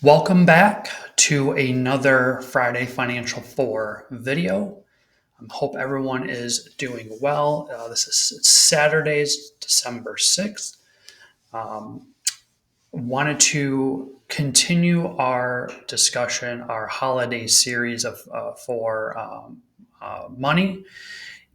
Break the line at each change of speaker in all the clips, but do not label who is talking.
Welcome back to another Friday Financial 4 video. I hope everyone is doing well. This is Saturday's December 6th. Wanted to continue our discussion, our holiday series of for money.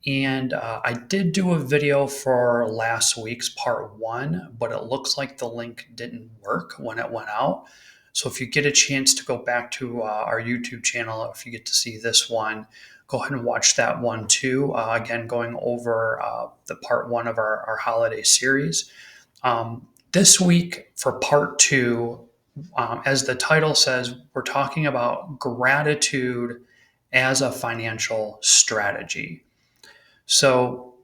And I did do a video for last week's part one, but it looks like the link didn't work when it went out. So if you get a chance to go back to our YouTube channel, if you get to see this one, go ahead and watch that one too. Again, going over the part one of our holiday series. This week for part two, as the title says, we're talking about gratitude as a financial strategy. So,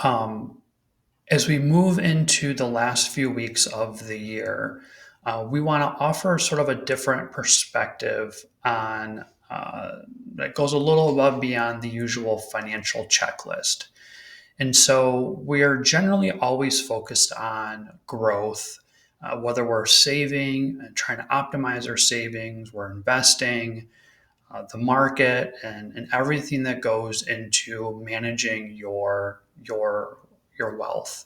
as we move into the last few weeks of the year, we want to offer sort of a different perspective on that goes a little above beyond the usual financial checklist. And so we are generally always focused on growth, whether we're saving and trying to optimize our savings, we're investing, the market, and everything that goes into managing your wealth.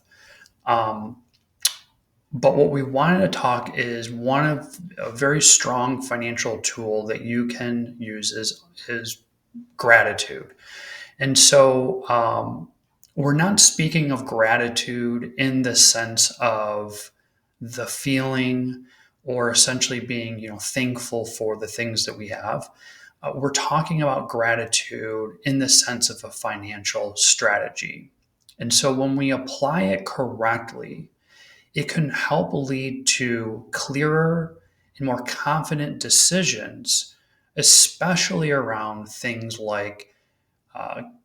Um, but what we wanted to talk is one of a very strong financial tool that you can use is gratitude. And so we're not speaking of gratitude in the sense of the feeling or essentially being, thankful for the things that we have. We're talking about gratitude in the sense of a financial strategy. And so when we apply it correctly, it can help lead to clearer and more confident decisions, especially around things like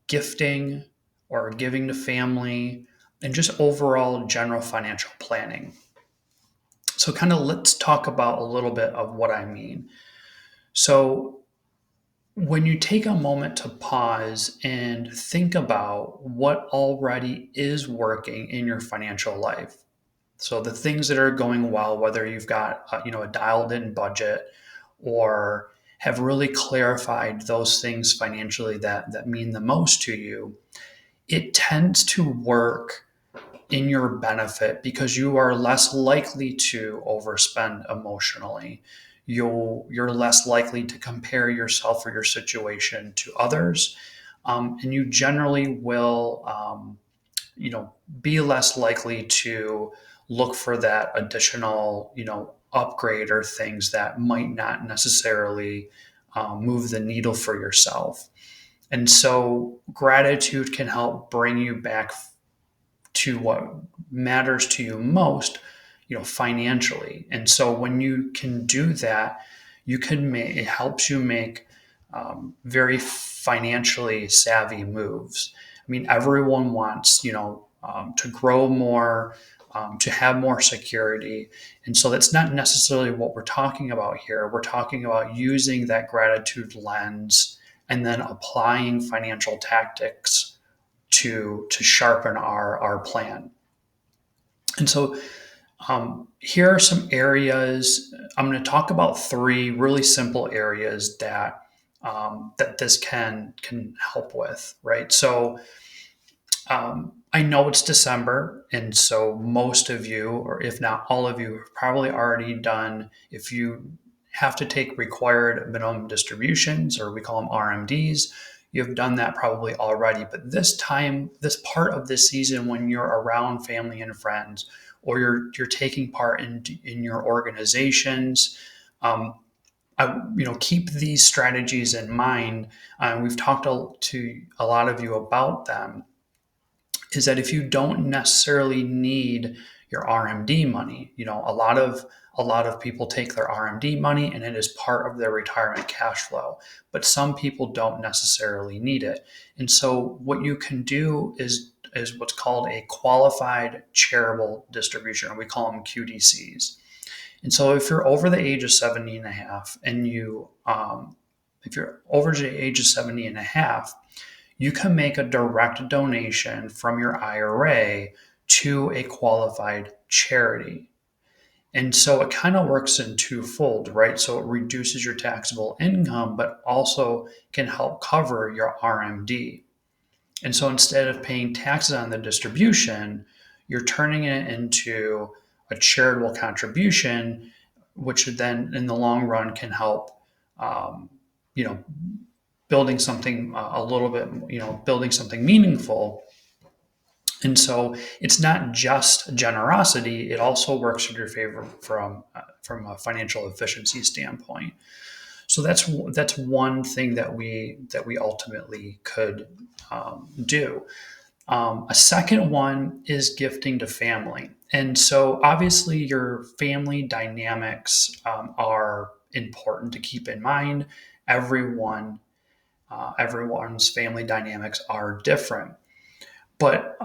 gifting or giving to family and just overall general financial planning. So, kind of let's talk about a little bit of what I mean. So, when you take a moment to pause and think about what already is working in your financial life, so the things that are going well, whether you've got a dialed in budget or have really clarified those things financially that mean the most to you, it tends to work in your benefit because you are less likely to overspend emotionally. You're less likely to compare yourself or your situation to others, and you generally will, be less likely to look for that additional, upgrade or things that might not necessarily move the needle for yourself. And so gratitude can help bring you back to what matters to you most, financially. And so when you can do that, it helps you make very financially savvy moves. I mean, everyone wants, to grow more, to have more security. And so that's not necessarily what we're talking about here. We're talking about using that gratitude lens and then applying financial tactics to sharpen our plan. And so here are some areas. I'm going to talk about three really simple areas that this can help with, right? So I know it's December, and so most of you, or if not all of you, have probably already done. If you have to take required minimum distributions, or we call them RMDs, you've done that probably already. But this time, this part of this season, when you're around family and friends, or you're taking part in your organizations, keep these strategies in mind. We've talked to a lot of you about them. Is that if you don't necessarily need your RMD money, a lot of people take their RMD money and it is part of their retirement cash flow, but some people don't necessarily need it. And so what you can do is what's called a qualified charitable distribution, or we call them QDCs. And so if you're over the age of 70 and a half and if you're over the age of 70 and a half, you can make a direct donation from your IRA to a qualified charity. And so it kind of works in twofold, right? So it reduces your taxable income, but also can help cover your RMD. And so instead of paying taxes on the distribution, you're turning it into a charitable contribution, which then in the long run can help, um, you know, building something a little bit, building something meaningful. And so it's not just generosity; it also works in your favor from a financial efficiency standpoint. So that's one thing that we ultimately could do. A second one is gifting to family. And so obviously your family dynamics are important to keep in mind. Everyone's family dynamics are different. But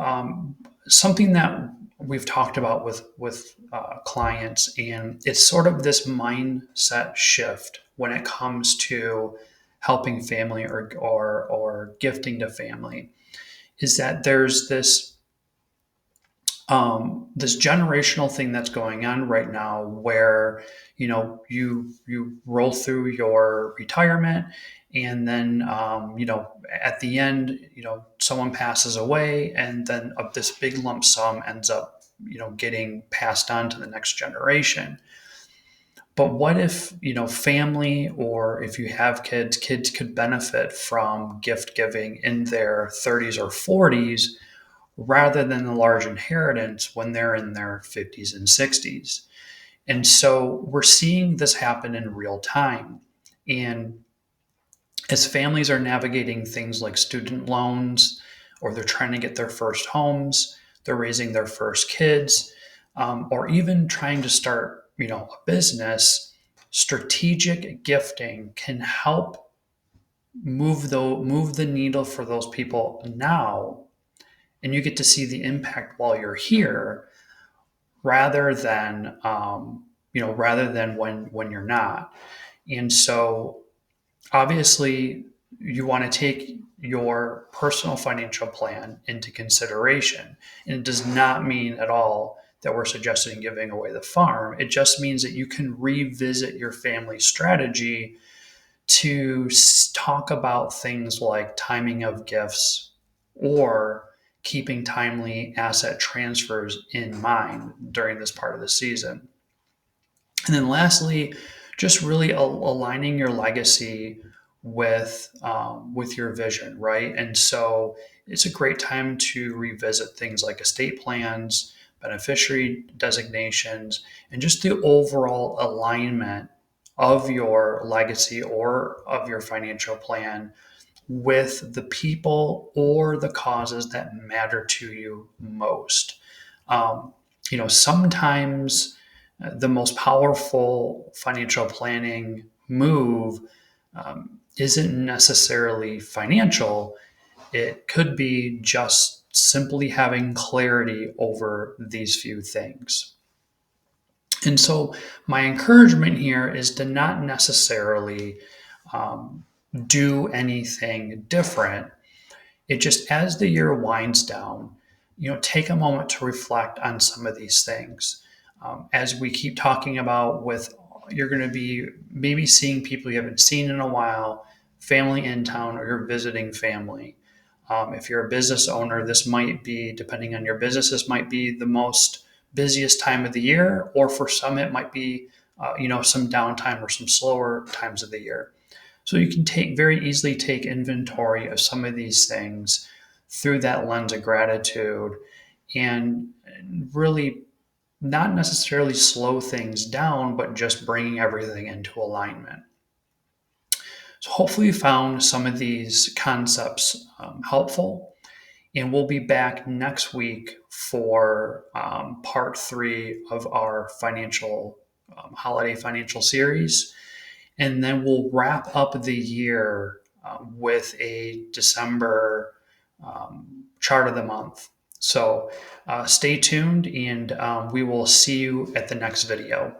something that we've talked about with clients, and it's sort of this mindset shift when it comes to helping family or gifting to family, is that there's this generational thing that's going on right now where you roll through your retirement, and then at the end someone passes away, and then this big lump sum ends up getting passed on to the next generation. But what if family, or if you have kids could benefit from gift giving in their 30s or 40s, rather than the large inheritance when they're in their 50s and 60s. And so we're seeing this happen in real time. And as families are navigating things like student loans, or they're trying to get their first homes, they're raising their first kids, or even trying to start, a business, strategic gifting can help move the needle for those people now, and you get to see the impact while you're here, rather than when you're not. And so obviously you want to take your personal financial plan into consideration, and it does not mean at all that we're suggesting giving away the farm. It just means that you can revisit your family strategy to talk about things like timing of gifts, or keeping timely asset transfers in mind during this part of the season. And then lastly, just really aligning your legacy with your vision, right? And so it's a great time to revisit things like estate plans, beneficiary designations, and just the overall alignment of your legacy or of your financial plan with the people or the causes that matter to you most. Sometimes the most powerful financial planning move isn't necessarily financial. It could be just simply having clarity over these few things. And so, my encouragement here is to not necessarily do anything different. It just, as the year winds down, take a moment to reflect on some of these things. As we keep talking about, you're going to be maybe seeing people you haven't seen in a while, family in town, or you're visiting family. If you're a business owner, this might be, depending on your business, this might be the most busiest time of the year, or for some, it might be, some downtime or some slower times of the year. So you can very easily take inventory of some of these things through that lens of gratitude, and really not necessarily slow things down, but just bringing everything into alignment. So hopefully you found some of these concepts helpful, and we'll be back next week for part 3 of our holiday financial series. And then we'll wrap up the year with a December chart of the month. So stay tuned, and we will see you at the next video.